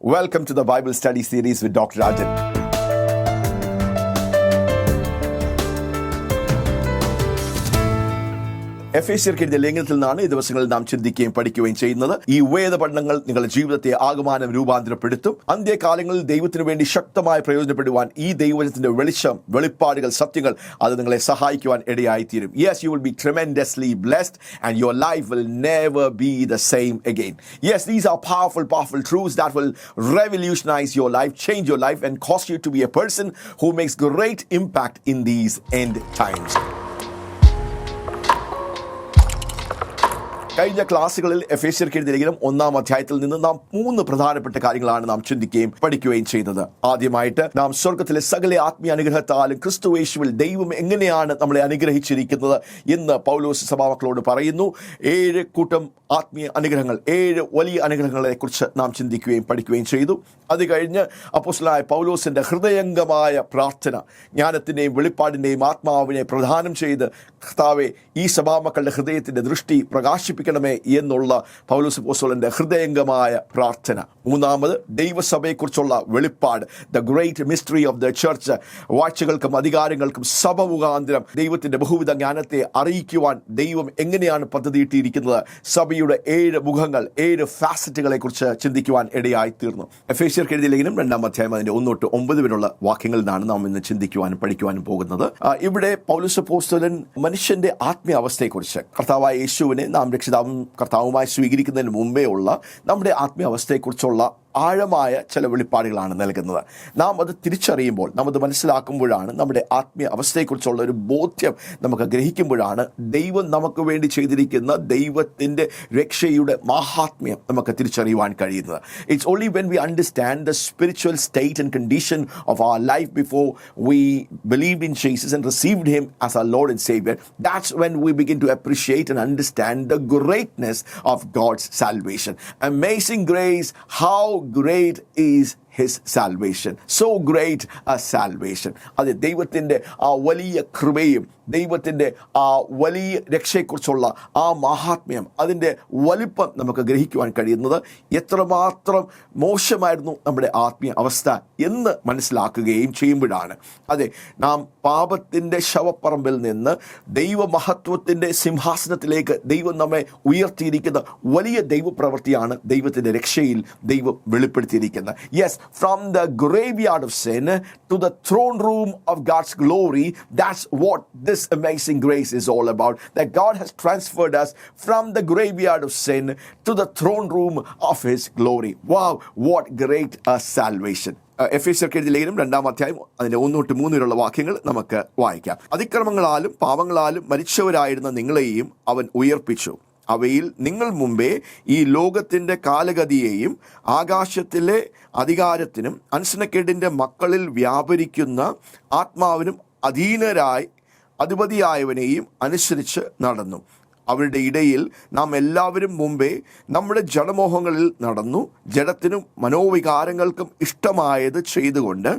Welcome to the Bible Study Series with Dr. Rajan. എഫേസ്യർക്ക് എഴുതിയ ലേഖനത്തിൽ നിന്നാണ് ഈ ദിവസങ്ങളിൽ നാം ചിന്തിക്കുകയും പഠിക്കുകയും ചെയ്യുന്നത്. ഈ വേദപഠനങ്ങൾ നിങ്ങളുടെ ജീവിതത്തെ ആകമാനം രൂപാന്തരപ്പെടുത്തും. അന്ത്യകാലങ്ങളിൽ ദൈവത്തിനു വേണ്ടി ശക്തമായി പ്രയോജനപ്പെടുവാൻ ഈ ദൈവവചനത്തിന്റെ വെളിപ്പാടുകൾ, സത്യങ്ങൾ അത് നിങ്ങളെ സഹായിക്കുവാൻ ഇടയായിത്തീരും. Yes, you will be tremendously blessed and your life will never be the same again. Yes, these are powerful truths that will revolutionize your life, change your life and cause you to be a person who makes great impact in these end times. കഴിഞ്ഞ ക്ലാസ്സുകളിൽ എഫേസ്യർക്ക് എഴുതിയ ലേഖനം 1-ാം അധ്യായത്തിൽ നിന്ന് നാം 3 പ്രധാനപ്പെട്ട കാര്യങ്ങളാണ് നാം ചിന്തിക്കുകയും പഠിക്കുകയും ചെയ്തത്. ആദ്യമായിട്ട് നാം സ്വർഗത്തിലെ സകല ആത്മീയ അനുഗ്രഹത്താലും ക്രിസ്തു യേശുവിൽ ദൈവം എങ്ങനെയാണ് നമ്മളെ അനുഗ്രഹിച്ചിരിക്കുന്നത് എന്ന് പൗലോസ് സഭാമക്കളോട് പറയുന്നു. 7 കൂട്ടം ആത്മീയ അനുഗ്രഹങ്ങൾ, 7 വലിയ അനുഗ്രഹങ്ങളെ കുറിച്ച് നാം ചിന്തിക്കുകയും പഠിക്കുകയും ചെയ്തു. അത് കഴിഞ്ഞ് അപ്പോസ്തലനായ പൗലോസിന്റെ ഹൃദയംഗമായ പ്രാർത്ഥന, ജ്ഞാനത്തിന്റെയും വെളിപ്പാടിന്റെയും ആത്മാവിനെ പ്രദാനം ചെയ്ത് കർത്താവേ ഈ സഭാമക്കളുടെ ഹൃദയത്തിന്റെ ദൃഷ്ടി പ്രകാശിപ്പിക്കണമേ എന്നുള്ള പൗലോസ് അപ്പോസ്തലന്റെ ഹൃദയംഗമായ പ്രാർത്ഥന. 3-ാമത് ദൈവസഭയെക്കുറിച്ചുള്ള വെളിപ്പാട്, the great mystery of the church. വാഴ്ചകൾക്കും അധികാരങ്ങൾക്കും സഭ മുഖാന്തരം ദൈവത്തിന്റെ ബഹുവിധ ജ്ഞാനത്തെ അറിയിക്കുവാൻ ദൈവം എങ്ങനെയാണ് പദ്ധതിയിട്ടിരിക്കുന്നത്. സഭയുടെ 7 മുഖങ്ങൾ, 7 ഫാസറ്റുകളെ കുറിച്ച് ചിന്തിക്കുവാൻ ഇടയായി തീർന്നു. എഫേസ്യർക്ക് എഴുതിയ ലേഖനം 2-ാം അധ്യായം അതിന്റെ 1 തൊട്ട് 9 വരെയുള്ള വാക്യങ്ങളിൽ നിന്നാണ് നാം ഇന്ന് ചിന്തിക്കുവാനും പഠിക്കുവാനും പോകുന്നത്. ഇവിടെ പൗലോസ് അപ്പോസ്തലൻ മനുഷ്യന്റെ ആത്മീയ അവസ്ഥയെക്കുറിച്ച്, കർത്താവായ യേശുവിനെ നാം രക്ഷിതാവും കർത്താവുമായി സ്വീകരിക്കുന്നതിന് മുമ്പേ ഉള്ള നമ്മുടെ ആത്മീയ അവസ്ഥയെക്കുറിച്ചുള്ള ആഴമായ ചില വെളിപ്പാടുകളാണ് നൽകുന്നത്. നാം അത് തിരിച്ചറിയുമ്പോൾ, നാം അത് മനസ്സിലാക്കുമ്പോഴാണ്, നമ്മുടെ ആത്മീയ അവസ്ഥയെക്കുറിച്ചുള്ള ഒരു ബോധ്യം നമുക്ക് ഗ്രഹിക്കുമ്പോഴാണ് ദൈവം നമുക്ക് വേണ്ടി ചെയ്തിരിക്കുന്ന ദൈവത്തിൻ്റെ രക്ഷയുടെ മഹാത്മ്യം നമുക്ക് തിരിച്ചറിയുവാൻ കഴിയുന്നത്. It's only when we understand the spiritual state and condition of our life before we believed in Jesus and received him as our lord and saviour, that's when we begin to appreciate and understand the greatness of God's salvation. Amazing grace, how great is his salvation. So great a salvation. അത് ദൈവത്തിൻ്റെ ആ വലിയ കൃപയും ദൈവത്തിൻ്റെ ആ വലിയ രക്ഷയെക്കുറിച്ചുള്ള ആ മഹാത്മ്യം, അതിൻ്റെ വലിപ്പം നമുക്ക് ഗ്രഹിക്കുവാൻ കഴിയുന്നത് എത്രമാത്രം മോശമായിരുന്നു നമ്മുടെ ആത്മീയ അവസ്ഥ എന്ന് മനസ്സിലാക്കുകയും ചെയ്യുമ്പോഴാണ്. അതെ, നാം പാപത്തിൻ്റെ ശവപ്പറമ്പിൽ നിന്ന് ദൈവമഹത്വത്തിൻ്റെ സിംഹാസനത്തിലേക്ക് ദൈവം നമ്മെ ഉയർത്തിയിരിക്കുന്ന വലിയ ദൈവപ്രവൃത്തിയാണ് ദൈവത്തിൻ്റെ രക്ഷയിൽ ദൈവം വെളിപ്പെടുത്തിയിരിക്കുന്നത്. Yes, from the graveyard of sin to the throne room of God's glory. That's what this amazing grace is all about. That God has transferred us from the graveyard of sin to the throne room of His glory. Wow, what great a salvation. എഫേസ്യർക്ക് എഴുതിയ ലേഖനം 2-ാം അധ്യായം അതിൻ്റെ 1 തൊട്ട് 3 വരെയുള്ള വാക്യങ്ങൾ നമുക്ക് വായിക്കാം. അതിക്രമങ്ങളാലും പാപങ്ങളാലും മരിച്ചവരായിരുന്ന നിങ്ങളെയും അവൻ ഉയർപ്പിച്ചു. അവയിൽ നിങ്ങൾ മുമ്പേ ഈ ലോകത്തിൻ്റെ കാലഗതിയെയും ആകാശത്തിലെ അധികാരത്തിനും അൻസനക്കേടിൻ്റെ മക്കളിൽ വ്യാപരിക്കുന്ന ആത്മാവിനും അധീനരായി അധിപതിയായവനെയും അനുസരിച്ച് നടന്നു. അവരുടെ ഇടയിൽ നാം എല്ലാവരും മുമ്പേ നമ്മുടെ ജഡമോഹങ്ങളിൽ നടന്നു, ജഡത്തിനും മനോവികാരങ്ങൾക്കും ഇഷ്ടമായത് ചെയ്തുകൊണ്ട്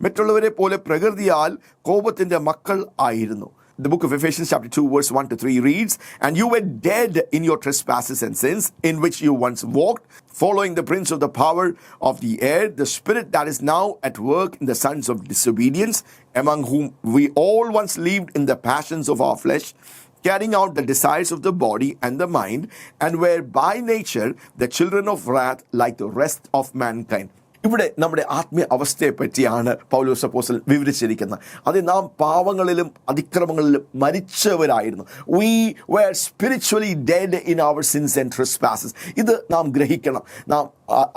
മറ്റുള്ളവരെ പോലെ പ്രകൃതിയാൽ കോപത്തിൻ്റെ മക്കൾ ആയിരുന്നു. The book of Ephesians chapter 2 verse 1 to 3 reads, "And you were dead in your trespasses and sins, in which you once walked, following the prince of the power of the air, the spirit that is now at work in the sons of disobedience, among whom we all once lived in the passions of our flesh, carrying out the desires of the body and the mind, and were by nature the children of wrath like the rest of mankind." ഇവിടെ നമ്മുടെ ആത്മീയ അവസ്ഥയെ പറ്റിയാണ് പൗലോസ് അപ്പോസ്തലൻ വിവരിച്ചിരിക്കുന്നത്. അത് നാം പാവങ്ങളിലും അതിക്രമങ്ങളിലും മരിച്ചവരായിരുന്നു. We were spiritually dead in our sins and trespasses. ഇത് നാം ഗ്രഹിക്കണം. നാം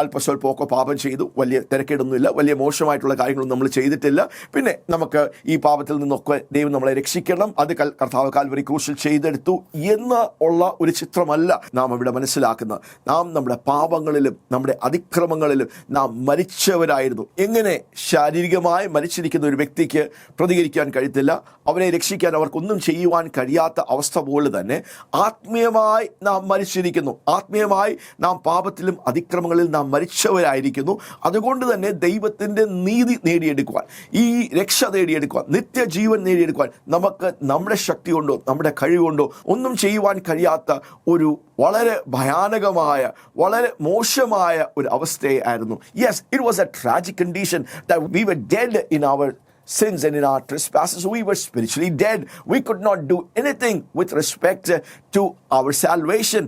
അല്പസ്വല്പമൊക്കെ പാപം ചെയ്തു, വലിയ തിരക്കേടൊന്നുമില്ല, വലിയ മോശമായിട്ടുള്ള കാര്യങ്ങളൊന്നും നമ്മൾ ചെയ്തിട്ടില്ല. പിന്നെ നമുക്ക് ഈ പാപത്തിൽ നിന്നൊക്കെ ദൈവം നമ്മളെ രക്ഷിക്കണം, അത് കർത്താവ് കാൽവരി ക്രൂശിൽ ചെയ്തെടുത്തു എന്ന് ഉള്ള ഒരു ചിത്രമല്ല നാം ഇവിടെ മനസ്സിലാക്കുന്നത്. നാം നമ്മുടെ പാപങ്ങളിലും നമ്മുടെ അതിക്രമങ്ങളിലും നാം മരിച്ചവരായിരുന്നു. എങ്ങനെ ശാരീരികമായി മരിച്ചിരിക്കുന്ന ഒരു വ്യക്തിക്ക് പ്രതികരിക്കാൻ കഴിയത്തില്ല, അവനെ രക്ഷിക്കാൻ അവർക്കൊന്നും ചെയ്യുവാൻ കഴിയാത്ത അവസ്ഥ പോലെ തന്നെ ആത്മീയമായി നാം മരിച്ചിരിക്കുന്നു. ആത്മീയമായി നാം പാപത്തിലും അതിക്രമങ്ങളിലും പാപങ്ങളിൽ നാം മരിച്ചവരായിരിക്കുന്നു. അതുകൊണ്ട് തന്നെ ദൈവത്തിൻ്റെ നീതി നേടിയെടുക്കുവാൻ, ഈ രക്ഷ നേടിയെടുക്കുവാൻ, നിത്യജീവൻ നേടിയെടുക്കുവാൻ നമുക്ക് നമ്മുടെ ശക്തി കൊണ്ടോ നമ്മുടെ കഴിവുകൊണ്ടോ ഒന്നും ചെയ്യുവാൻ കഴിയാത്ത ഒരു വളരെ ഭയാനകമായ, വളരെ മോശമായ ഒരു അവസ്ഥയായിരുന്നു. Yes, it was a tragic condition that we were dead in our sins and in our trespasses. We were spiritually dead. We could not do anything with respect to our salvation.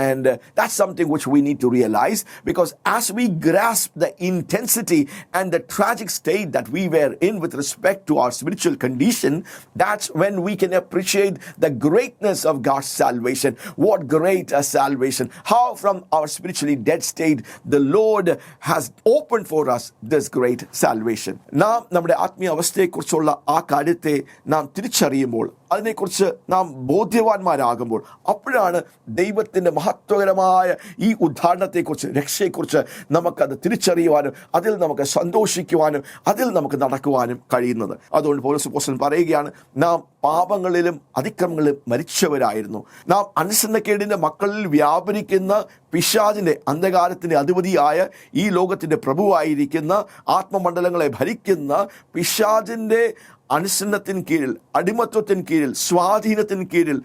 And that's something which we need to realize, because as we grasp the intensity and the tragic state that we were in with respect to our spiritual condition, that's when we can appreciate the greatness of God's salvation. What great a salvation! How from our spiritually dead state the Lord has opened for us this great salvation. നാം നമ്മുടെ ആത്മീയ അവസ്ഥയെക്കുറിച്ചുള്ള ആ കാര്യത്തെ നാം തിരിച്ചറിയുമ്പോൾ, അതിനെക്കുറിച്ച് നാം ബോധ്യവാന്മാരാകുമ്പോൾ, അപ്പോഴാണ് ദൈവത്തിൻ്റെ മഹത്വകരമായ ഈ ഉദ്ധാരണത്തെക്കുറിച്ച്, രക്ഷയെക്കുറിച്ച് നമുക്കത് തിരിച്ചറിയുവാനും അതിൽ നമുക്ക് സന്തോഷിക്കുവാനും അതിൽ നമുക്ക് നടക്കുവാനും കഴിയുന്നത്. അതുകൊണ്ട് പൗലോസ് അപ്പോസ്തലൻ പറയുകയാണ്, നാം പാപങ്ങളിലും അതിക്രമങ്ങളിലും മരിച്ചവരായിരുന്നു. നാം അനുസരണക്കേടിൻ്റെ മക്കളിൽ വ്യാപരിക്കുന്ന പിശാചിൻ്റെ, അന്ധകാരത്തിൻ്റെ അധിപതിയായ ഈ ലോകത്തിൻ്റെ പ്രഭുവായിരിക്കുന്ന, ആത്മമണ്ഡലങ്ങളെ ഭരിക്കുന്ന പിശാചിൻ്റെ അനുസരണത്തിന് കീഴിൽ, അടിമത്വത്തിന് കീഴിൽ, സ്വാധീനത്തിന് കീഴിൽ,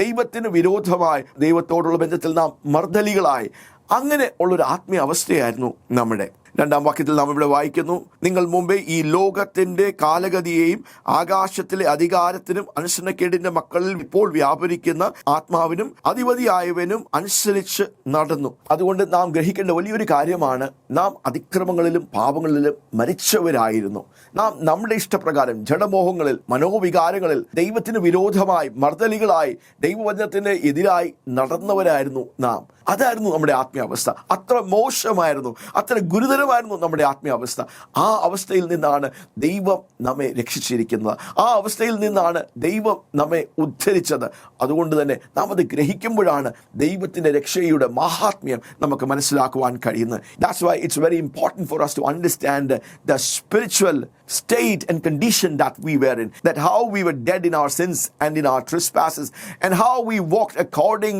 ദൈവത്തിന് വിരോധമായി, ദൈവത്തോടുള്ള ബന്ധത്തിൽ നാം മർദ്ദലികളായി, അങ്ങനെ ഉള്ളൊരു ആത്മീയ അവസ്ഥയായിരുന്നു നമ്മുടെ. 2-ാം വാക്യത്തിൽ നാം ഇവിടെ വായിക്കുന്നു, നിങ്ങൾ മുമ്പേ ഈ ലോകത്തിൻ്റെ കാലഗതിയെയും ആകാശത്തിലെ അധികാരത്തിനും അനുസരണക്കേടിൻ്റെ മക്കളിൽ ഇപ്പോൾ വ്യാപരിക്കുന്ന ആത്മാവിനും അധിപതിയായവനും അനുസരിച്ച് നടന്നു. അതുകൊണ്ട് നാം ഗ്രഹിക്കേണ്ട വലിയൊരു കാര്യമാണ്, നാം അതിക്രമങ്ങളിലും പാപങ്ങളിലും മരിച്ചവരായിരുന്നു. നാം നമ്മുടെ ഇഷ്ടപ്രകാരം ജഡമോഹങ്ങളിൽ, മനോവികാരങ്ങളിൽ ദൈവത്തിന് വിരോധമായി, മർദ്ദലികളായി, ദൈവവചനത്തിന് എതിരായി നടന്നവരായിരുന്നു നാം. അതായിരുന്നു നമ്മുടെ ആത്മീയാവസ്ഥ. അത്ര മോശമായിരുന്നു, അത്ര ഗുരുതരമായിരുന്നു നമ്മുടെ ആത്മീയാവസ്ഥ. ആ അവസ്ഥയിൽ നിന്നാണ് ദൈവം നമ്മെ രക്ഷിച്ചിരിക്കുന്നത്. ആ അവസ്ഥയിൽ നിന്നാണ് ദൈവം നമ്മെ ഉദ്ധരിച്ചത്. അതുകൊണ്ട് തന്നെ നാം അത് ഗ്രഹിക്കുമ്പോഴാണ് ദൈവത്തിൻ്റെ രക്ഷയുടെ മഹാത്മ്യം നമുക്ക് മനസ്സിലാക്കുവാൻ കഴിയുന്നത്. That's why it's very important for us to understand the spiritual state and condition that we were in, that how we were dead in our sins and in our trespasses, and how we walked according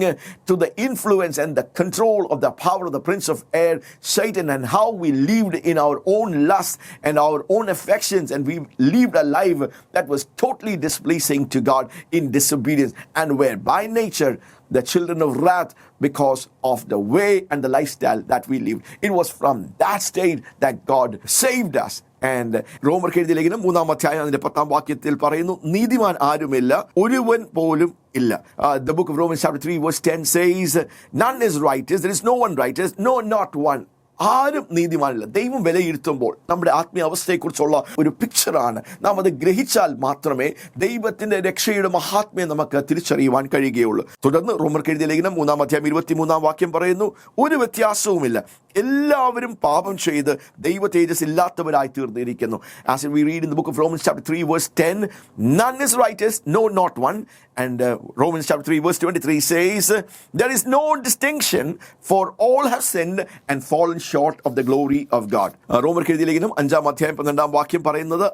to the influence and the control of the power of the prince of air, Satan, and how we lived in our own lust and our own affections, and we lived a life that was totally displeasing to God in disobedience, and were by nature the children of wrath because of the way and the lifestyle that we lived. It was from that state that God saved us. And റോമർക്ക് എഴുതിയ ലേഖനം 3-ാം അധ്യായം അതിന്റെ 10-ാം വാക്യത്തിൽ പറയുന്നു, നീതിമാൻ ആരുമില്ല, ഒരുവൻ പോലും ഇല്ല. The book of Romans chapter 3 verse 10 says, none is righteous, there is no one righteous, no, not one. ആരും നീതിമാനില്ല. ദൈവം വിലയിരുത്തുമ്പോൾ നമ്മുടെ ആത്മീയ അവസ്ഥയെക്കുറിച്ചുള്ള ഒരു പിക്ചറാണ്. നാം അത് ഗ്രഹിച്ചാൽ മാത്രമേ ദൈവത്തിൻ്റെ രക്ഷയുടെ മഹാത്മ്യം നമുക്ക് തിരിച്ചറിയുവാൻ കഴിയുകയുള്ളൂ. തുടർന്ന് റോമർക്ക് എഴുതിയ ലേഖനം 3-ാം അധ്യായം 23-ാം വാക്യം പറയുന്നു, ഒരു വ്യത്യാസവുമില്ല, എല്ലാവരും പാപം ചെയ്ത് ദൈവ തേജസ് ഇല്ലാത്തവരായി തീർന്നിരിക്കുന്നു. As we read in the book of Romans chapter 3 verse 10, none is righteous, no, not one. And Romans chapter 3 verse 23 says, there is no distinction, for all have sinned and fallen short of the glory of God. റോമർക്ക് എഴുതിയ ലേഖനം 5-ാം അധ്യായം 12-ാം വാക്യം പറയുന്നത്,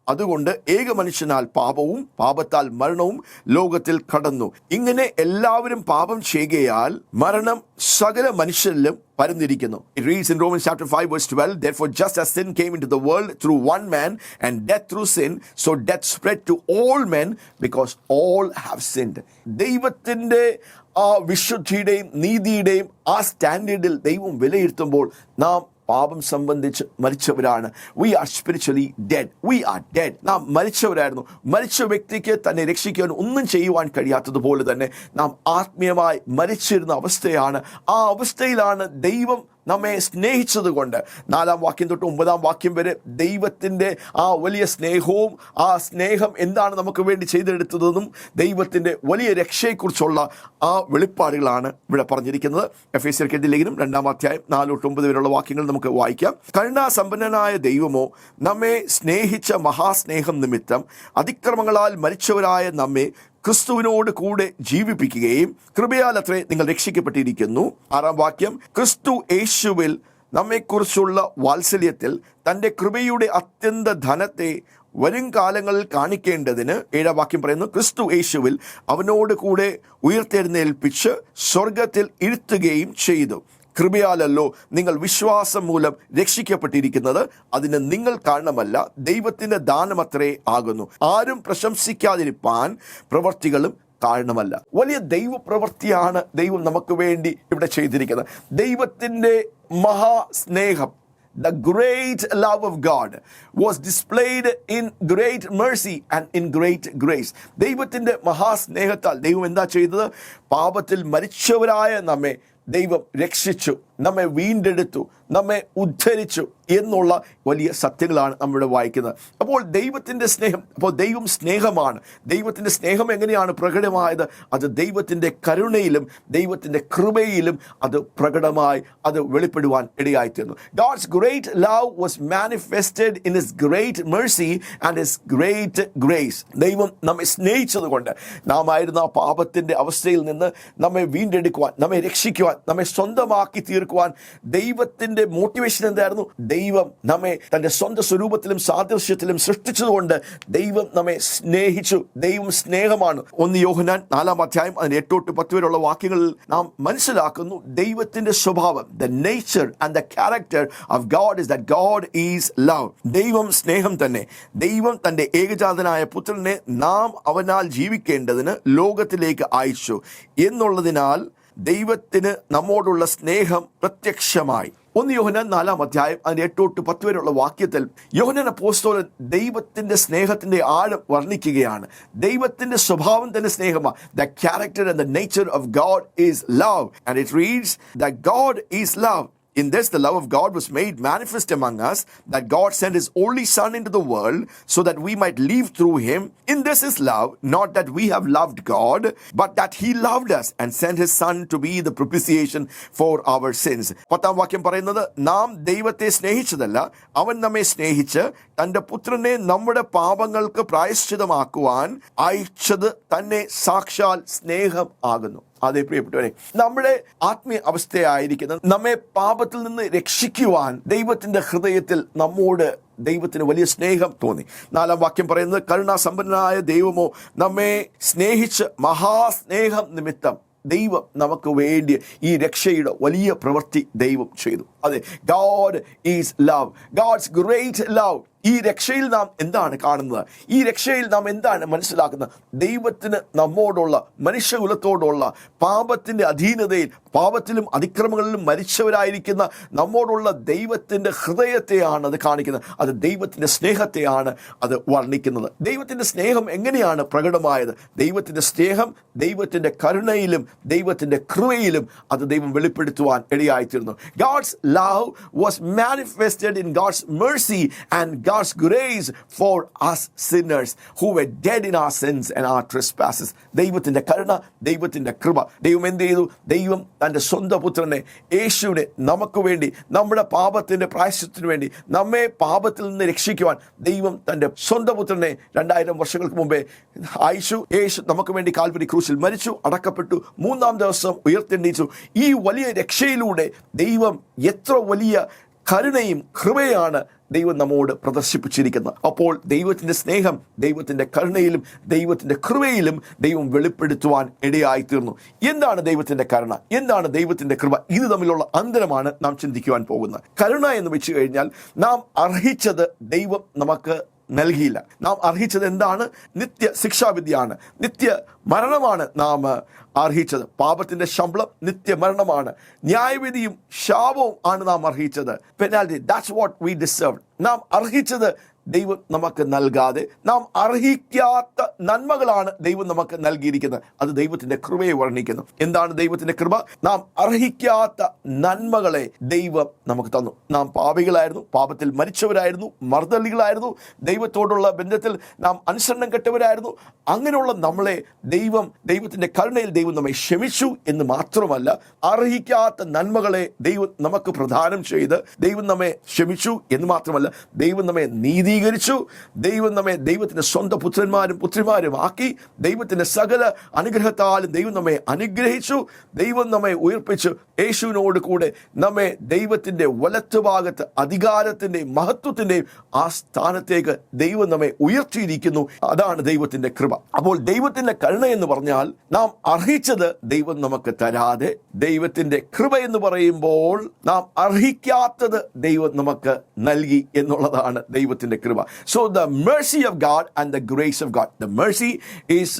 അതുകൊണ്ട് ഏക മനുഷ്യനാൽ പാപവും പാപത്താൽ മരണവും ലോകത്തിൽ കടന്നു. ഇങ്ങനെ എല്ലാവരും പാപം ചെയ്യുകയാൽ മരണം സകല മനുഷ്യരിലും പരന്നിരിക്കുന്നു. It reads in Romans chapter 5 verse 12, therefore just as sin came into the world through one man and death through sin, so death spread to all men because all have sinned. ദൈവത്തിൻ്റെ ആ വിശുദ്ധിയുടെയും നീതിയുടെയും ആ സ്റ്റാൻഡേർഡിൽ ദൈവം വിലയിരുത്തുമ്പോൾ നാം പാപം സംബന്ധിച്ച് മരിച്ചവരാണ്. We are spiritually dead. We are dead. നാം മരിച്ചവരായിരുന്നു. മരിച്ച വ്യക്തിക്ക് തന്നെ രക്ഷിക്കുവാൻ ഒന്നും ചെയ്യുവാൻ കഴിയാത്തതുപോലെ തന്നെ നാം ആത്മീയമായി മരിച്ചിരുന്ന അവസ്ഥയാണ്. ആ അവസ്ഥയിലാണ് ദൈവം നമ്മെ സ്നേഹിച്ചത് കൊണ്ട് 4-ാം വാക്യം തൊട്ട് 9-ാം വാക്യം വരെ ദൈവത്തിൻ്റെ ആ വലിയ സ്നേഹവും ആ സ്നേഹം എന്താണ് നമുക്ക് വേണ്ടി ചെയ്തെടുത്തതെന്നും ദൈവത്തിൻ്റെ വലിയ രക്ഷയെക്കുറിച്ചുള്ള ആ വെളിപ്പാടുകളാണ് ഇവിടെ പറഞ്ഞിരിക്കുന്നത്. എഫേസ്യർക്ക് എഴുതിയ ലേഖനം 2-ാം അധ്യായം 4 തൊട്ട് 9 വരെയുള്ള വാക്യങ്ങൾ നമുക്ക് വായിക്കാം. കരുണാസമ്പന്നനായ ദൈവമോ നമ്മെ സ്നേഹിച്ച മഹാസ്നേഹം നിമിത്തം അതിക്രമങ്ങളാൽ മരിച്ചവരായ നമ്മെ ക്രിസ്തുവിനോട് കൂടെ ജീവിപ്പിക്കുകയും കൃപയാൽ അത്രേ നിങ്ങൾ രക്ഷിക്കപ്പെട്ടിരിക്കുന്നു. 6-ാം വാക്യം, ക്രിസ്തു യേശുവിൽ നമ്മെക്കുറിച്ചുള്ള വാത്സല്യത്തിൽ തൻ്റെ കൃപയുടെ അത്യന്ത ധനത്തെ വരും കാലങ്ങളിൽ കാണിക്കേണ്ടതിന് 7-ാം വാക്യം പറയുന്നു, ക്രിസ്തു യേശുവിൽ അവനോട് കൂടെ ഉയർത്തെഴുന്നേൽപ്പിച്ച് സ്വർഗത്തിൽ ഇരുത്തുകയും ചെയ്തു. കൃപയാലല്ലോ നിങ്ങൾ വിശ്വാസം മൂലം രക്ഷിക്കപ്പെട്ടിരിക്കുന്നത്. അതിന് നിങ്ങൾ കാരണമല്ല, ദൈവത്തിന്റെ ദാനമത്രേ ആകുന്നു. ആരും പ്രശംസിക്കാതിരിപ്പാൻ പ്രവർത്തികളും കാരണമല്ല. വലിയ ദൈവപ്രവൃത്തിയാണ് ദൈവം നമുക്ക് വേണ്ടി ഇവിടെ ചെയ്തിരിക്കുന്നത്. ദൈവത്തിന്റെ മഹാസ്നേഹം, the great love of God was displayed in great mercy and in great grace. ദൈവത്തിന്റെ മഹാസ്നേഹത്താൽ ദൈവം എന്താ ചെയ്തത്? പാപത്തിൽ മരിച്ചവരായ നമ്മെ ദൈവം രക്ഷിച്ചു, നമ്മെ വീണ്ടെടുത്തു, നമ്മെ ഉദ്ധരിച്ചു എന്നുള്ള വലിയ സത്യങ്ങളാണ് നമ്മളിവിടെ വായിക്കുന്നത്. അപ്പോൾ ദൈവത്തിൻ്റെ സ്നേഹം, അപ്പോൾ ദൈവം സ്നേഹമാണ്. ദൈവത്തിൻ്റെ സ്നേഹം എങ്ങനെയാണ് പ്രകടമായത്? അത് ദൈവത്തിൻ്റെ കരുണയിലും ദൈവത്തിൻ്റെ കൃപയിലും അത് പ്രകടമായി അത് വെളിപ്പെടുവാൻ ഇടയായിത്തീർന്നു. God's great love was manifested in His great mercy and His great grace. ദൈവം നമ്മെ സ്നേഹിച്ചത് കൊണ്ട് നാം ആയിരുന്ന ആ പാപത്തിൻ്റെ അവസ്ഥയിൽ നിന്ന് നമ്മെ വീണ്ടെടുക്കുവാൻ, നമ്മെ രക്ഷിക്കുവാൻ, നമ്മെ സ്വന്തമാക്കി തീർക്കുവാൻ ദൈവത്തിന്റെ മോട്ടിവേഷൻ എന്തായിരുന്നു? ദൈവം നമ്മെ തന്റെ സ്വന്തം സ്വരൂപത്തിലും സാദൃശ്യത്തിലും സൃഷ്ടിച്ചതുകൊണ്ട് ദൈവം നമ്മെ സ്നേഹിച്ചു. ദൈവം സ്നേഹമാണ്. 1 യോഹന്നാൻ 4 അധ്യായം അതിന് 8-10 വരെയുള്ള വാക്യങ്ങളിൽ നാം മനസ്സിലാക്കുന്നു ദൈവത്തിന്റെ സ്വഭാവം. The nature and the character of God is that God is love. ദൈവം സ്നേഹം തന്നെ. ദൈവം തന്റെ ഏകജാതനായ പുത്രനെ നാം അവനാൽ ജീവിക്കേണ്ടതിന് ലോകത്തിലേക്ക് അയച്ചു എന്നുള്ളതിനാൽ ദൈവത്തിന് നമ്മോടുള്ള സ്നേഹം പ്രത്യക്ഷമായി. 1 യോഹന്നാൻ 4 അധ്യായം അതിന് 8-10 വരെയുള്ള വാക്യത്തിൽ യോഹന്നാൻ അപ്പോസ്തലൻ ദൈവത്തിന്റെ സ്നേഹത്തിന്റെ ആഴം വർണ്ണിക്കുകയാണ്. ദൈവത്തിന്റെ സ്വഭാവം തന്നെ സ്നേഹമാണ്. The character and the nature of God is love, and it reads that God is love. In this the love of God was made manifest among us, that God sent His only Son into the world so that we might live through Him. In this is love, not that we have loved God, but that He loved us and sent His Son to be the propitiation for our sins. 10 വാക്യം പറയുന്നത്, നാം ദൈവത്തെ സ്നേഹിച്ചതല്ല, അവൻ നമ്മെ സ്നേഹിച്ച് തന്റെ പുത്രനെ നമ്മുടെ പാപങ്ങൾക്ക് പ്രായശ്ചിതമാക്കുവാൻ അയച്ചത് തന്നെ സാക്ഷാൽ സ്നേഹം ആകുന്നു. അതേ പ്രിയപ്പെട്ടവരെ, നമ്മുടെ ആത്മീയ അവസ്ഥയായിരിക്കുന്ന നമ്മെ പാപത്തിൽ നിന്ന് രക്ഷിക്കുവാൻ ദൈവത്തിന്റെ ഹൃദയത്തിൽ നമ്മോട് ദൈവത്തിന് വലിയ സ്നേഹം തോന്നി. 4 വാക്യം പറയുന്നത്, കരുണാസമ്പന്നനായ ദൈവമോ നമ്മെ സ്നേഹിച്ച് മഹാസ്നേഹം നിമിത്തം ദൈവം നമുക്ക് വേണ്ടി ഈ രക്ഷയുടെ വലിയ പ്രവൃത്തി ദൈവം ചെയ്തു. അതെ, God is love. God's great love. ഈ രക്ഷയിൽ നാം എന്താണ് കാണുന്നത്? ഈ രക്ഷയിൽ നാം എന്താണ് മനസ്സിലാക്കുന്നത്? ദൈവത്തിന് നമ്മോടുള്ള, മനുഷ്യകുലത്തോടുള്ള പാപത്തിൻ്റെ അധീനതയിൽ, പാപത്തിലും അതിക്രമങ്ങളിലും മരിച്ചവരായിരിക്കുന്ന നമ്മോടുള്ള ദൈവത്തിൻ്റെ ഹൃദയത്തെയാണ് അത് കാണിക്കുന്നത്. അത് ദൈവത്തിൻ്റെ സ്നേഹത്തെയാണ് അത് വർണ്ണിക്കുന്നത്. ദൈവത്തിൻ്റെ സ്നേഹം എങ്ങനെയാണ് പ്രകടമായത്? ദൈവത്തിൻ്റെ സ്നേഹം ദൈവത്തിൻ്റെ കരുണയിലും ദൈവത്തിൻ്റെ കൃപയിലും അത് ദൈവം വെളിപ്പെടുത്തുവാൻ ഇടയായിത്തീർന്നു. God's love was manifested in God's mercy and God's grace for us sinners who were dead in our sins and our trespasses. ദൈവത്തിന്റെ കരുണ, ദൈവത്തിന്റെ കൃപ. ദൈവം എന്ത് ചെയ്തു? ദൈവം തന്റെ സ്വന്തം പുത്രനെ, യേശുവിനെ നമുക്ക് വേണ്ടി, നമ്മുടെ പാപത്തിന്റെ പ്രായശ്ചിത്തത്തിന് വേണ്ടി, നമ്മെ പാപത്തിൽ നിന്ന് രക്ഷിക്കുവാൻ ദൈവം തന്റെ സ്വന്തം പുത്രനെ 2000 വർഷങ്ങൾക്ക് മുമ്പേ അയച്ചു. യേശു നമുക്ക് വേണ്ടി കാൽവരി ക്രൂശിൽ മരിച്ചു, അടക്കപ്പെട്ടു, 3-ാം ദിവസം ഉയർത്തെഴുന്നേറ്റു. ഈ വലിയ രക്ഷയിലൂടെ ദൈവം എത്ര വലിയ കരുണയും കൃപയാണ് ദൈവം നമ്മോട് പ്രദർശിപ്പിച്ചിരിക്കുന്നത്. അപ്പോൾ ദൈവത്തിൻ്റെ സ്നേഹം ദൈവത്തിൻ്റെ കരുണയിലും ദൈവത്തിൻ്റെ കൃപയിലും ദൈവം വെളിപ്പെടുത്തുവാൻ ഇടയായിത്തീർന്നു. എന്താണ് ദൈവത്തിൻ്റെ കരുണ? എന്താണ് ദൈവത്തിൻ്റെ കൃപ? ഇത് തമ്മിലുള്ള അന്തരമാണ് നാം ചിന്തിക്കുവാൻ പോകുന്നത്. കരുണ എന്ന് വെച്ച് കഴിഞ്ഞാൽ നാം അർഹിച്ചത് ദൈവം നമുക്ക് നൽകിയില്ല. നാം അർഹിച്ചത് എന്താണ്? നിത്യ ശിക്ഷാവിധിയാണ്, നിത്യ മരണമാണ് നാം അർഹിച്ചത്. പാപത്തിന്റെ ശമ്പളം നിത്യമരണമാണ്. ന്യായവിധിയും ശാപവും ആണ് നാം അർഹിച്ചത്. Penalty, that's what we deserve. നാം അർഹിച്ചത് ദൈവം നമുക്ക് നൽകാതെ നാം അർഹിക്കാത്ത നന്മകളാണ് ദൈവം നമുക്ക് നൽകിയിരിക്കുന്നത്. അത് ദൈവത്തിന്റെ കൃപയെ വർണ്ണിക്കുന്നു. എന്താണ് ദൈവത്തിന്റെ കൃപ? നാം അർഹിക്കാത്ത നന്മകളെ ദൈവം നമുക്ക് തന്നു. നാം പാപികളായിരുന്നു, പാപത്തിൽ മരിച്ചവരായിരുന്നു, മർദ്ദലികളായിരുന്നു, ദൈവത്തോടുള്ള ബന്ധത്തിൽ നാം അനുസരണം കെട്ടവരായിരുന്നു. അങ്ങനെയുള്ള നമ്മളെ ദൈവത്തിന്റെ കരുണയിൽ ദൈവം നമ്മെ ക്ഷമിച്ചു എന്ന് മാത്രമല്ല, അർഹിക്കാത്ത നന്മകളെ ദൈവം നമുക്ക് പ്രദാനം ചെയ്ത് ദൈവം നമ്മെ ക്ഷമിച്ചു എന്ന് മാത്രമല്ല, ദൈവം നമ്മെ നീതി അംഗീകരിച്ചു. ദൈവം നമ്മെ ദൈവത്തിൻ്റെ സ്വന്തം പുത്രന്മാരും പുത്രിമാരും ആക്കി. ദൈവത്തിൻ്റെ സകല അനുഗ്രഹത്താലും ദൈവം നമ്മെ അനുഗ്രഹിച്ചു. ദൈവം നമ്മെ ഉയർപ്പിച്ചു. യേശുവിനോട് കൂടെ നമ്മെ ദൈവത്തിൻ്റെ വലത്തുഭാഗത്ത് അധികാരത്തിൻ്റെയും മഹത്വത്തിൻ്റെയും ആ സ്ഥാനത്തേക്ക് ദൈവം നമ്മെ ഉയർത്തിയിരിക്കുന്നു. അതാണ് ദൈവത്തിൻ്റെ കൃപ. അപ്പോൾ ദൈവത്തിൻ്റെ കരുണ എന്ന് പറഞ്ഞാൽ നാം അർഹിച്ചത് ദൈവം നമുക്ക് തരാതെ, ദൈവത്തിൻ്റെ കൃപ എന്ന് പറയുമ്പോൾ നാം അർഹിക്കാത്തത് ദൈവം നമുക്ക് നൽകി എന്നുള്ളതാണ് ദൈവത്തിൻ്റെ കൃപ. So the mercy of God and the grace of God. The mercy is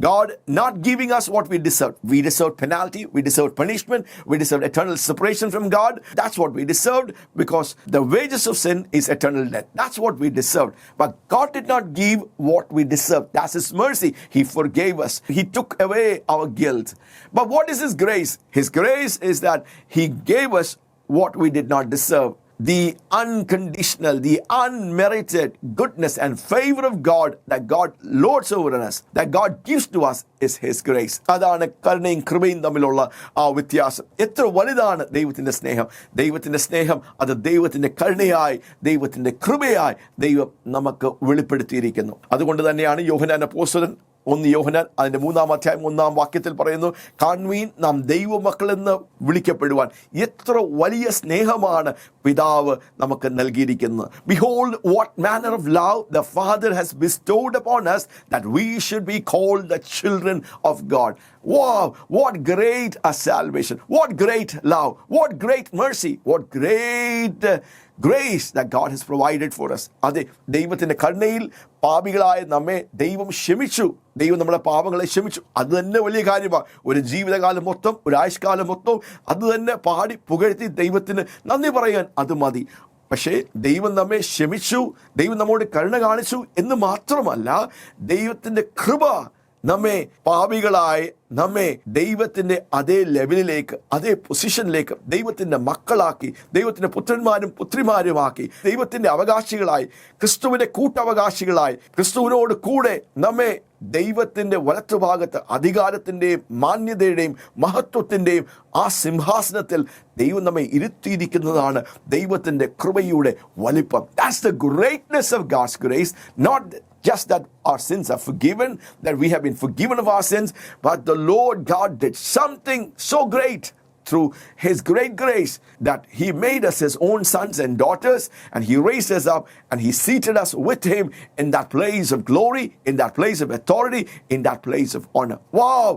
God not giving us what we deserve. We deserve penalty, we deserve punishment, we deserve eternal separation from God. That's what we deserved, because the wages of sin is eternal death. That's what we deserved. But God did not give what we deserved. That's His mercy. He forgave us. He took away our guilt. But what is His grace? His grace is that He gave us what we did not deserve. The unconditional, the unmerited goodness and favor of God that God lords over us, that God gives to us, is His grace. അതാണ് കരുണയും കൃപയും തമ്മിലുള്ള ആ വ്യത്യാസം. എത്ര വലുതാണ് ദൈവത്തിൻ്റെ സ്നേഹം! ദൈവത്തിൻ്റെ സ്നേഹം അത് ദൈവത്തിൻ്റെ കരുണയായി, ദൈവത്തിൻ്റെ കൃപയായി ദൈവം നമുക്ക് വെളിപ്പെടുത്തിയിരിക്കുന്നു. അതുകൊണ്ട് തന്നെയാണ് യോഹന്നാൻ അപ്പോസ്തലൻ 1 യോഹന്നാൻ അതിൻ്റെ 3-ാം അധ്യായം 1-ാം വാക്യത്തിൽ പറയുന്നു, കാൺവീൻ നാം ദൈവമക്കളെന്ന് വിളിക്കപ്പെടുവാൻ. എത്ര വലിയ സ്നേഹമാണ് പിതാവ് നമുക്ക് നൽകിയിരിക്കുന്നത്. Behold what manner of love the Father has bestowed upon us, that we should be called the children of God. Wow, what great a salvation, what great love, what great mercy, what great grace that God has provided for us. അതെ, ദൈവത്തിൻ്റെ കരുണയിൽ പാപികളായ നമ്മെ ദൈവം ക്ഷമിച്ചു. ദൈവം നമ്മളെ പാപങ്ങളെ ക്ഷമിച്ചു. അത് തന്നെ വലിയ കാര്യമാണ്. ഒരു ജീവിതകാലം മൊത്തം, ഒരു ആയുഷ്കാലം മൊത്തം അത് തന്നെ പാടി പുകഴ്ത്തി ദൈവത്തിന് നന്ദി പറയാൻ അത് മതി. പക്ഷേ ദൈവം നമ്മെ ക്ഷമിച്ചു, ദൈവം നമ്മോട് കരുണ കാണിച്ചു എന്ന് മാത്രമല്ല, ദൈവത്തിൻ്റെ കൃപ നമ്മെ പാപികളായി നമ്മെ ദൈവത്തിൻ്റെ അതേ ലെവലിലേക്ക്, അതേ പൊസിഷനിലേക്ക് ദൈവത്തിൻ്റെ മക്കളാക്കി, ദൈവത്തിൻ്റെ പുത്രന്മാരും പുത്രിമാരുമാക്കി, ദൈവത്തിൻ്റെ അവകാശികളായി, ക്രിസ്തുവിൻ്റെ കൂട്ടവകാശികളായി, ക്രിസ്തുവിനോട് കൂടെ നമ്മെ ദൈവത്തിൻ്റെ വലത്തുഭാഗത്ത് അധികാരത്തിൻ്റെയും മാന്യതയുടെയും മഹത്വത്തിൻ്റെയും ആ സിംഹാസനത്തിൽ ദൈവം നമ്മെ ഇരുത്തിയിരിക്കുന്നതാണ് ദൈവത്തിൻ്റെ കൃപയുടെ വലിപ്പം. That's the greatness of God's grace. Not just that our sins are forgiven, that we have been forgiven of our sins, but the Lord God did something so great through His great grace that He made us His own sons and daughters, and He raised us up and He seated us with Him in that place of glory, in that place of authority, in that place of honor. Wow!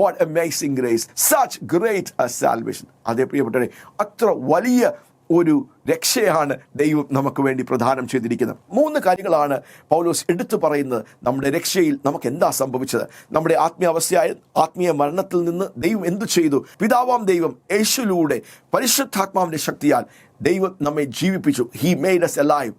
What amazing grace! Such great a salvation. അതേ പ്രിയപ്പെട്ടവരെ, അത്ര വലിയ ഒരു രക്ഷയാണ് ദൈവം നമുക്ക് വേണ്ടി പ്രദാനം ചെയ്തിരിക്കുന്നത്. 3 കാര്യങ്ങളാണ് പൗലോസ് എടുത്തു പറയുന്നത്. നമ്മുടെ രക്ഷയിൽ നമുക്ക് എന്താ സംഭവിച്ചത്? നമ്മുടെ ആത്മീയാവസ്ഥയായ ആത്മീയ മരണത്തിൽ നിന്ന് ദൈവം എന്തു ചെയ്തു? പിതാവാം ദൈവം യേശുവിലൂടെ പരിശുദ്ധാത്മാവിൻ്റെ ശക്തിയാൽ ദൈവം നമ്മെ ജീവിപ്പിച്ചു. He made us alive.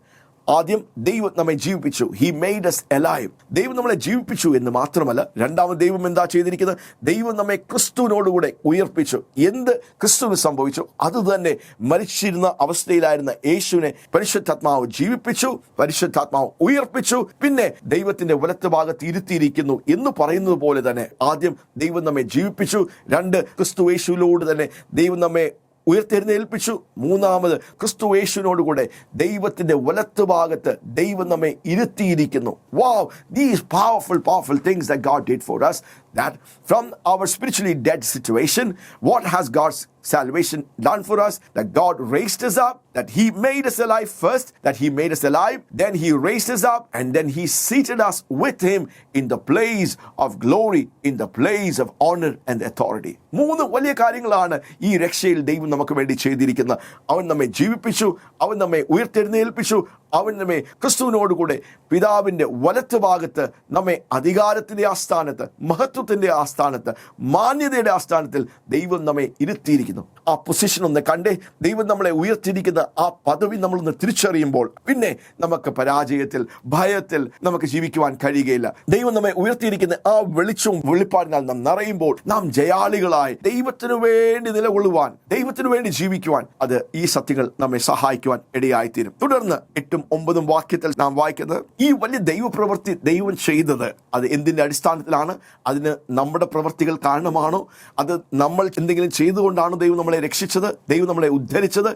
ആദ്യം ദൈവം നമ്മെ ജീവിപ്പിച്ചു. He made us alive. ദൈവം നമ്മളെ ജീവിപ്പിച്ചു എന്ന് മാത്രമല്ല, രണ്ടാമത് ദൈവം എന്താ ചെയ്തിരിക്കുന്നത്? ദൈവം നമ്മെ ക്രിസ്തുവിനോടുകൂടെ ഉയർപ്പിച്ചു. എന്ത് ക്രിസ്തുവിന് സംഭവിച്ചു? അതുതന്നെ മരിച്ചിരുന്ന അവസ്ഥയിലായിരുന്ന യേശുവിനെ പരിശുദ്ധാത്മാവ് ജീവിപ്പിച്ചു, പരിശുദ്ധാത്മാവ് ഉയർപ്പിച്ചു, പിന്നെ ദൈവത്തിൻ്റെ വലത്തുഭാഗത്ത് ഇരുത്തിയിരിക്കുന്നു എന്ന് പറയുന്നത് പോലെ തന്നെ ആദ്യം ദൈവം നമ്മെ ജീവിപ്പിച്ചു, 2 ക്രിസ്തു യേശുവിലൂടെ തന്നെ ദൈവം നമ്മെ ഉയർത്തെഴുന്നേൽപ്പിച്ചു, 3ാമത് ക്രിസ്തു യേശുവിനോടുകൂടെ ദൈവത്തിൻ്റെ വലത്തുഭാഗത്ത് ദൈവം നമ്മെ ഇരുത്തിയിരിക്കുന്നു. Wow, these powerful things that God did for us, that from our spiritually dead situation, what has God's salvation done for us? That God raised us up, that He made us alive first, that He made us alive, then He raised us up, and then He seated us with Him in the place of glory, in the place of honor and authority. 3 വലിയ കാര്യങ്ങളാണ് ഈ രക്ഷയിൽ ദൈവം നമുക്ക് വേണ്ടി ചെയ്തിരിക്കുന്നത്. അവൻ നമ്മെ ജീവിപ്പിച്ചു, അവൻ നമ്മെ ഉയർത്തെഴുന്നേൽപ്പിച്ചു, അവൻ നമ്മെ ക്രിസ്തുവിനോടുകൂടെ പിതാവിൻ്റെ വലത്തുഭാഗത്ത് നമ്മെ അധികാരത്തിൻ്റെ ആസ്ഥാനത്ത്, മഹത്വത്തിൻ്റെ ആസ്ഥാനത്ത്, മാന്യതയുടെ ആസ്ഥാനത്തിൽ ദൈവം നമ്മെ ഇരുത്തിയിരിക്കുന്നു. ആ പൊസിഷൻ ഒന്ന് കണ്ടേ. ദൈവം നമ്മളെ ഉയർത്തിയിരിക്കുന്ന ആ പദവി നമ്മളൊന്ന് തിരിച്ചറിയുമ്പോൾ പിന്നെ നമുക്ക് പരാജയത്തിൽ, ഭയത്തിൽ നമുക്ക് ജീവിക്കുവാൻ കഴിയുകയില്ല. ദൈവം നമ്മെ ഉയർത്തിയിരിക്കുന്ന ആ വെളിച്ചവും വെളിപ്പാടിനാൽ നാം നിറയുമ്പോൾ നാം ജയാളികളായി ദൈവത്തിനു വേണ്ടി നിലകൊള്ളുവാൻ, ദൈവത്തിനു വേണ്ടി ജീവിക്കുവാൻ അത് ഈ സത്യങ്ങൾ നമ്മെ സഹായിക്കുവാൻ ഇടയായിത്തീരും. തുടർന്ന് 8ഉം 8-9 വാക്യത്തിൽ നാം വായിക്കുന്നത്, ഈ വലിയ ദൈവപ്രവൃത്തി ദൈവം ചെയ്തത് അത് എന്തിൻ്റെ അടിസ്ഥാനത്തിലാണ്? അതിന് നമ്മുടെ പ്രവൃത്തികൾ കാരണമാണോ? അത് നമ്മൾ എന്തെങ്കിലും ചെയ്തുകൊണ്ടാണോ ദൈവം നമ്മളെ രക്ഷിച്ചത്, ദൈവം നമ്മളെ ഉദ്ധരിച്ചത്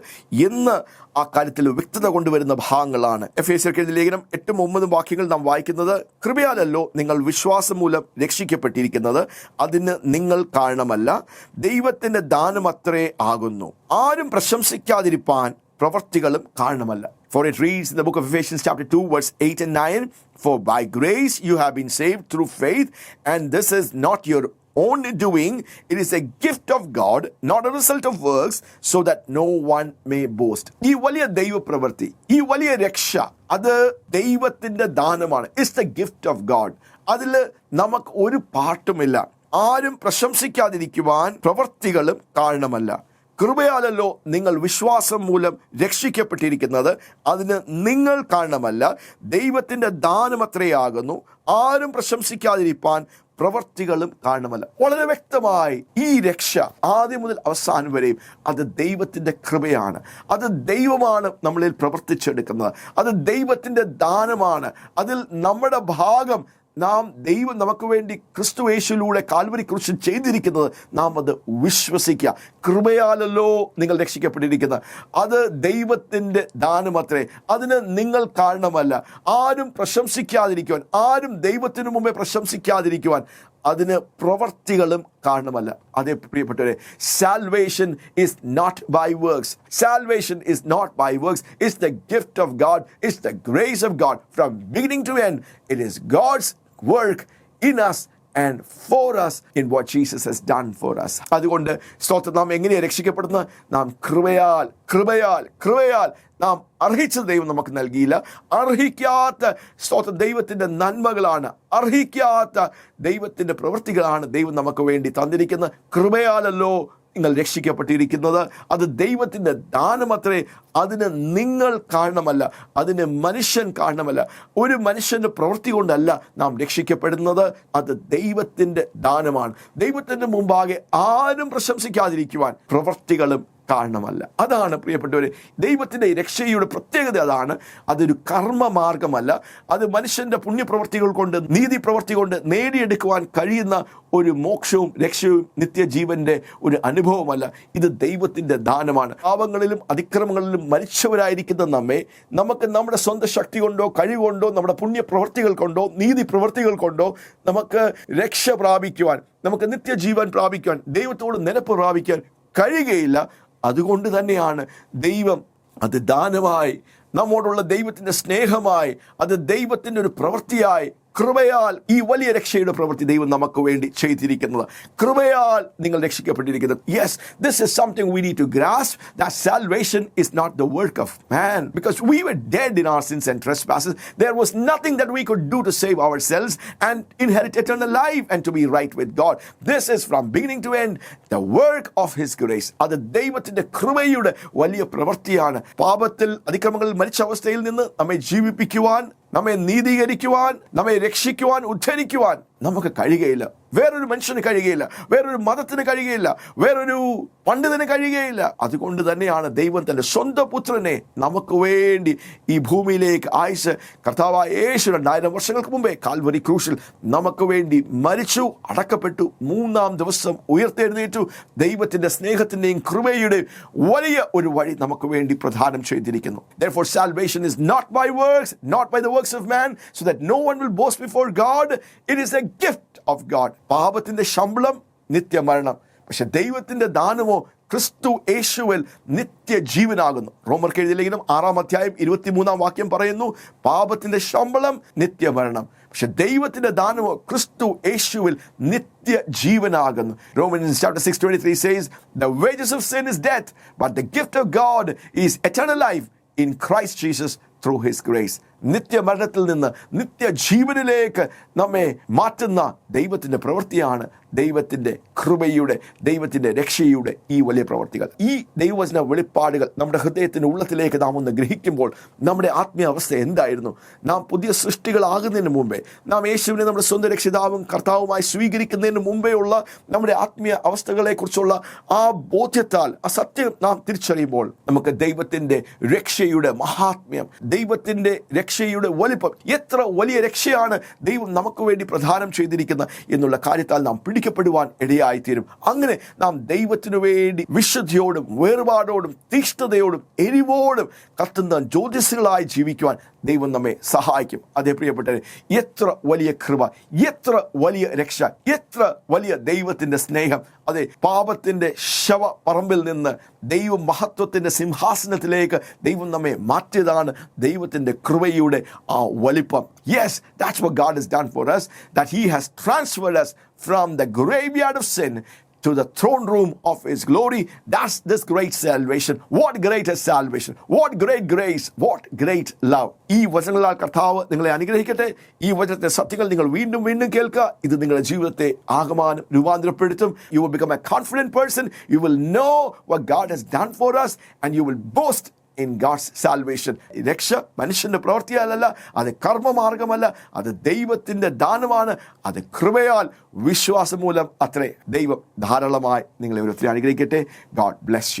എന്ന് ആ കാര്യത്തിൽ വ്യക്തത കൊണ്ടുവരുന്ന ഭാഗങ്ങളാണ് എഫേസ്യർക്ക് എഴുതിയ ലേഖനം 8-9 വാക്യങ്ങൾ നാം വായിക്കുന്നത്. കൃപയാലല്ലോ നിങ്ങൾ വിശ്വാസം മൂലം രക്ഷിക്കപ്പെട്ടിരിക്കുന്നത്, അതിന് നിങ്ങൾ കാരണമല്ല, ദൈവത്തിന്റെ ദാനമത്രേ ആകുന്നു. ആരും പ്രശംസിക്കാതിരിപ്പാൻ പ്രവർത്തികളും കാരണമല്ല. For it reads in the book of Ephesians chapter 2 verse 8 and 9, for by grace you have been saved through faith, and this is not your own doing, it is a gift of God, not a result of works, so that no one may boast. ഈ വലിയ ദൈവപ്രവൃത്തി, ഈ വലിയ രക്ഷ, അത് ദൈവത്തിന്റെ ദാനമാണ്. It's the gift of God. അതിൽ നമുക്ക് ഒരു പാട്ടുമില്ല. ആരും പ്രശംസിക്കാതിരിക്കുവാൻ പ്രവർത്തികളും കാരണമല്ല. കൃപയാലല്ലോ നിങ്ങൾ വിശ്വാസം മൂലം രക്ഷിക്കപ്പെട്ടിരിക്കുന്നത്, അതിന് നിങ്ങൾ കാരണമല്ല, ദൈവത്തിന്റെ ദാനമത്രയാകുന്നു. ആരും പ്രശംസിക്കാതിരിപ്പാൻ പ്രവർത്തികളും കാരണമല്ല. വളരെ വ്യക്തമായി ഈ രക്ഷ ആദ്യം മുതൽ അവസാനം വരെയും അത് ദൈവത്തിൻ്റെ കൃപയാണ്. അത് ദൈവമാണ് നമ്മളിൽ പ്രവർത്തിച്ചെടുക്കുന്നത്. അത് ദൈവത്തിൻ്റെ ദാനമാണ്. അതിൽ നമ്മുടെ ഭാഗം ദൈവം നമുക്ക് വേണ്ടി ക്രിസ്തു യേശുവിലൂടെ കാൽവരി ക്രൂശിൽ ചെയ്തിരിക്കുന്നത് നാം അത് വിശ്വസിക്കുക. കൃപയാലല്ലോ നിങ്ങൾ രക്ഷിക്കപ്പെട്ടിരിക്കുന്നത്, അത് ദൈവത്തിൻ്റെ ദാനമത്രേ, അതിന് നിങ്ങൾ കാരണമല്ല. ആരും പ്രശംസിക്കാതിരിക്കുവാൻ, ആരും ദൈവത്തിനു മുമ്പേ പ്രശംസിക്കാതിരിക്കുവാൻ അതിന് പ്രവർത്തികളും കാരണമല്ല. അതേ പ്രിയപ്പെട്ടവരെ, salvation is not by works. Salvation is not by works. It's the gift of God. It's the grace of God from beginning to end. It is God's work in us and for us in what Jesus has done for us. അതുകൊണ്ട് സ്തോത്രം, നാം എങ്ങനെയാണ് രക്ഷിക്കപ്പെടുന്നത്? നാം കൃപയാൽ കൃപയാൽ കൃപയാൽ. നാം അർഹിച്ച ദൈവം നമുക്ക് നൽകിയില്ല. അർഹിക്കാത്ത സ്തോത്രം ദൈവത്തിൻ്റെ നന്മകളാണ്, അർഹിക്കാത്ത ദൈവത്തിൻ്റെ പ്രവൃത്തികളാണ് ദൈവം നമുക്ക് വേണ്ടി തന്നിരിക്കുന്നത്. കൃപയാലല്ലോ നിങ്ങൾ രക്ഷിക്കപ്പെട്ടിരിക്കുന്നത്, അത് ദൈവത്തിൻ്റെ ദാനമത്രേ, അതിന് നിങ്ങൾ കാരണമല്ല, അതിന് മനുഷ്യൻ കാരണമല്ല. ഒരു മനുഷ്യൻ്റെ പ്രവൃത്തി കൊണ്ടല്ല നാം രക്ഷിക്കപ്പെടുന്നത്, അത് ദൈവത്തിൻ്റെ ദാനമാണ്. ദൈവത്തിൻ്റെ മുമ്പാകെ ആരും പ്രശംസിക്കാതിരിക്കുവാൻ പ്രവൃത്തികളും കാരണമല്ല. അതാണ് പ്രിയപ്പെട്ടവരെ ദൈവത്തിൻ്റെ രക്ഷയുടെ പ്രത്യേകത. അതാണ്, അതൊരു കർമ്മമാർഗമല്ല. അത് മനുഷ്യൻ്റെ പുണ്യപ്രവൃത്തികൾ കൊണ്ട്, നീതി പ്രവൃത്തി കൊണ്ട് നേടിയെടുക്കുവാൻ കഴിയുന്ന ഒരു മോക്ഷവും രക്ഷയും നിത്യജീവന്റെ ഒരു അനുഭവമല്ല. ഇത് ദൈവത്തിൻ്റെ ദാനമാണ്. പാപങ്ങളിലും അതിക്രമങ്ങളിലും മരിച്ചവരായിരിക്കുന്ന നമുക്ക് നമ്മുടെ സ്വന്തം ശക്തി കൊണ്ടോ കഴിവുകൊണ്ടോ നമ്മുടെ പുണ്യപ്രവൃത്തികൾ കൊണ്ടോ നീതി പ്രവൃത്തികൾ കൊണ്ടോ നമുക്ക് രക്ഷ പ്രാപിക്കുവാൻ, നമുക്ക് നിത്യജീവൻ പ്രാപിക്കുവാൻ, ദൈവത്തോട് നിരപ്പ് പ്രാപിക്കാൻ കഴിയുകയില്ല. അതുകൊണ്ട് തന്നെയാണ് ദൈവം അത് ദാനമായി, നമ്മോടുള്ള ദൈവത്തിൻ്റെ സ്നേഹമായി, അത് ദൈവത്തിൻ്റെ ഒരു പ്രവൃത്തിയായി, കൃപയാൽ ഈ വലിയ രക്ഷയുടെ പ്രവൃത്തി ദൈവം നമുക്ക് വേണ്ടി ചെയ്തിരിക്കുന്നത്. കൃപയാൽ നിങ്ങൾ രക്ഷിക്കപ്പെട്ടിരിക്കുന്നത്. Yes, this is something we need to grasp, that salvation is not the work of man, because we were dead in our sins and trespasses. There was nothing that we could do to save ourselves and inherit eternal life and to be right with God. This is from beginning to end the work of his grace. അത് ദൈവത്തിൻ്റെ കൃപയുടെ വലിയ പ്രവൃത്തിയാണ്. പാപത്തിൽ അതിക്രമങ്ങളിൽ മരിച്ച അവസ്ഥയിൽ നിന്ന് നമ്മെ ജീവിപ്പിക്കുവാൻ, നമ്മെ നീതീകരിക്കുവാൻ, നമ്മെ രക്ഷിക്കുവാൻ, ഉദ്ധരിക്കുവാൻ നമുക്ക് കഴിയുകയില്ല. വേറൊരു മനുഷ്യന് കഴിയുകയില്ല, വേറൊരു മതത്തിന് കഴിയുകയില്ല, വേറൊരു പണ്ഡിതന് കഴിയുകയില്ല. അതുകൊണ്ട് തന്നെയാണ് ദൈവം തൻ്റെ സ്വന്തം പുത്രനെ നമുക്ക് വേണ്ടി ഈ ഭൂമിയിലേക്ക് അയച്ച് കർത്താവായ യേശു 2000 വർഷങ്ങൾക്ക് മുമ്പേ കാൽവരി ക്രൂശിൽ നമുക്ക് വേണ്ടി മരിച്ചു, അടക്കപ്പെട്ടു, 3-ാം ദിവസം ഉയർത്തെഴുന്നേറ്റു. ദൈവത്തിൻ്റെ സ്നേഹത്തിൻ്റെയും കൃപയുടെയും വലിയ ഒരു വഴി നമുക്ക് വേണ്ടി പ്രദാനം ചെയ്തിരിക്കുന്നു. Therefore salvation is not by works, not by the works of man, so that no one will boast before God. It is a gift of God. പാപത്തിന്റെ ശമ്പളം നിത്യമരണം, പക്ഷെ ദൈവത്തിന്റെ ദാനമോ ക്രിസ്തു യേശുവിൽ നിത്യജീവനാകുന്നു. റോമർക്ക് എഴുതിയ ലേഖനം 6-ാം അധ്യായം 23-ാം വാക്യം പറയുന്നു, പാപത്തിന്റെ ശമ്പളം നിത്യമരണം, പക്ഷെ ദൈവത്തിന്റെ ദാനമോ ക്രിസ്തു യേശുവിൽ നിത്യജീവനാകുന്നു. Romans chapter 6:23 says, the wages of sin is death, but the gift of God is eternal life in Christ Jesus through his grace. നിത്യമരണത്തിൽ നിന്ന് നിത്യജീവനിലേക്ക് നമ്മെ മാറ്റുന്ന ദൈവത്തിൻ്റെ പ്രവൃത്തിയാണ് ദൈവത്തിൻ്റെ കൃപയുടെ, ദൈവത്തിൻ്റെ രക്ഷയുടെ ഈ വലിയ പ്രവൃത്തികൾ. ഈ ദൈവവചന വെളിപ്പാടുകൾ നമ്മുടെ ഹൃദയത്തിൻ്റെ ഉള്ളത്തിലേക്ക് നാം ഒന്ന് ഗ്രഹിക്കുമ്പോൾ നമ്മുടെ ആത്മീയ അവസ്ഥ എന്തായിരുന്നു? നാം പുതിയ സൃഷ്ടികളാകുന്നതിന് മുമ്പേ, നാം യേശുവിനെ നമ്മുടെ സ്വന്തം രക്ഷിതാവും കർത്താവുമായി സ്വീകരിക്കുന്നതിന് മുമ്പേ ഉള്ള നമ്മുടെ ആത്മീയ അവസ്ഥകളെക്കുറിച്ചുള്ള ആ ബോധ്യത്താൽ, ആ സത്യം നാം തിരിച്ചറിയുമ്പോൾ നമുക്ക് ദൈവത്തിൻ്റെ രക്ഷയുടെ മഹാത്മ്യം, ദൈവത്തിൻ്റെ രക്ഷയുടെ വലിപ്പം, എത്ര വലിയ രക്ഷയാണ് ദൈവം നമുക്ക് വേണ്ടി പ്രദാനം ചെയ്തിരിക്കുന്നത് എന്നുള്ള കാര്യത്താൽ നാം പിടിക്കപ്പെടുവാൻ ഇടയായിത്തീരും. അങ്ങനെ നാം ദൈവത്തിനു വേണ്ടി വിശുദ്ധിയോടും വേർപാടോടും തീഷ്ണതയോടും എരിവോടും കത്തുന്ന ജ്യോതിസുകളായി ജീവിക്കുവാൻ ദൈവം നമ്മെ സഹായിക്കും. അതേ പ്രിയപ്പെട്ടവരെ, എത്ര വലിയ കൃപ, എത്ര വലിയ രക്ഷ, എത്ര വലിയ ദൈവത്തിൻ്റെ സ്നേഹം. അതെ, പാപത്തിൻ്റെ ശവ പറമ്പിൽ നിന്ന് ദൈവ മഹത്വത്തിൻ്റെ സിംഹാസനത്തിലേക്ക് ദൈവം നമ്മെ മാറ്റിയതാണ് ദൈവത്തിൻ്റെ കൃപയുടെ ആ വലിപ്പം. Yes, that's what God has done for us, that He has transferred us from the graveyard of sin to the throne room of His glory. That's this great salvation. What greater salvation, what great grace, what great love. ഈ വചനങ്ങളാൽ കർത്താവ് നിങ്ങളെ അനുഗ്രഹിക്കട്ടെ. ഈ വചനത്തെ സത്യങ്ങൾ നിങ്ങൾ വീണ്ടും വീണ്ടും കേൾക്കുക. ഇത് നിങ്ങളുടെ ജീവിതത്തെ ആകമാനം രൂപാന്തരപ്പെടുത്തും. You will become a confident person. You will know what God has done for us and you will boast in God's salvation. രക്ഷ മനുഷ്യന്റെ പ്രവൃത്തിയാലല്ല, അത് കർമ്മമാർഗമല്ല, അത് ദൈവത്തിൻ്റെ ദാനമാണ്. അത് കൃപയാൽ വിശ്വാസം മൂലം അത്രേ. ദൈവം ധാരാളമായി നിങ്ങളെ ഒത്തിരി അനുഗ്രഹിക്കട്ടെ. God bless you.